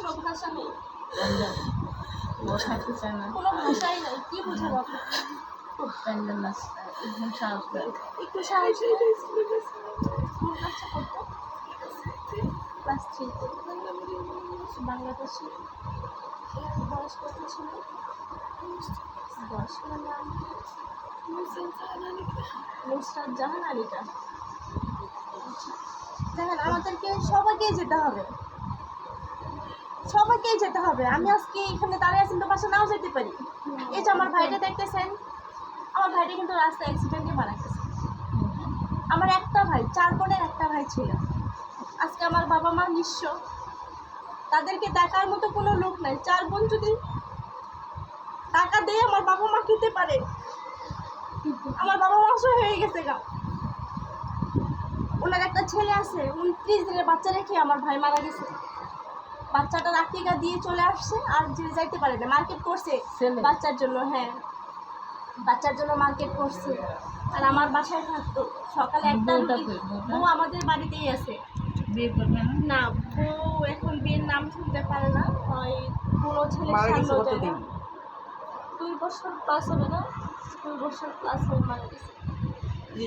কোনো ভাষা নেই, বোঝাতে চায় না। কোনো ভাষাই নেই, কি বোঝাবো আপনাকে? প্যান্ডেল নাচ একদম সাহস করে। একটু সাহায্য কোন ক্লাসটা করতো? ক্লাস 3-তে বাংলাদেশে। বয়স কত ছিল? বয়স নাম নুসরাত জাহান আলীটা। দেখেন আমাদেরকে সবাইকেই যেতে হবে, সবাইকেই যেতে হবে। আমি আজকে এখানে দাঁড়িয়ে আছি, তো বাসা নাও যেতে পারি। এই যে আমার ভাইটা দেখতেছেন, আমার ভাইটা কিন্তু রাস্তায় অ্যাক্সিডেন্টে মারা গেছে। আমার একটা ভাই, 4 বোনের একটা ভাই ছিল। আজকে আমার বাবা মা নিঃস্ব, তাদেরকে দেখার মতো কোনো লোক নাই। 4 বোন যদি টাকা দিয়ে আমার বাবা মা খেতে পারে, আমার বাবা মা অসহায় হয়ে গেছে গা। ওনার একটা ছেলে আছে, 29 দিনের বাচ্চা রেখে আমার ভাই মারা গেছে। বাচ্চাটা রাখিকা দিয়ে চলে আসছে, আর যে যাইতে পারে না। মার্কেট করছে বাচ্চার জন্য, হ্যাঁ বাচ্চার জন্য মার্কেট করছে। আর আমার বাসায় থাকতো। সকালে একটা বউ আমাদের বাড়িতেই আছে। বিয়ে করবে না? না, বউ এখন বিয়ের নাম শুনতে পারে না। ওই পুরো ছেলে সামনে 2 বছর প্লাস হবে না, 2 বছর প্লাস হবে মারা গেছে।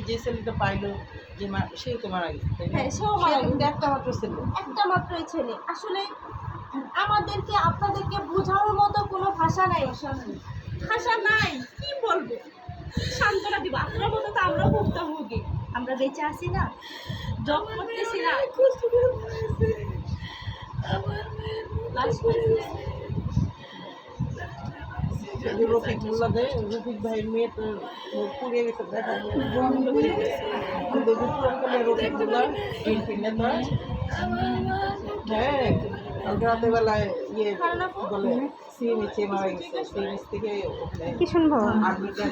যে ছেলেটা পাইলো যে সেও তো মারা গেছে, তাই না? হ্যাঁ, সেও মারা গেছে। একটা মাত্র ছেলে, একটা মাত্রই ছেলে। আসলে আমাদেরকে আপনাদেরকে বোঝানোর মতো কোনো ভাষা নাই, ভাষা নাই, কি বলবো? সান্ত্বনা দিব। আপনার মতো তো আমরাও ভুক্তভোগী, আমরা বেঁচে আছি না, জব করতেছি না। রফিক মোল্লা দেয়, রফিক ভাইয়ের মেয়ে তো পুড়িয়ে গেছে, দেখা যায় রফিক মোল্লা বিএনপির নেতা। হ্যাঁ, কালকে রাতের বেলায় ইয়ে বলে সিএমএইচে মারা গেছে, সিএমএইচ থেকে কি শুনবো? আর্মিতে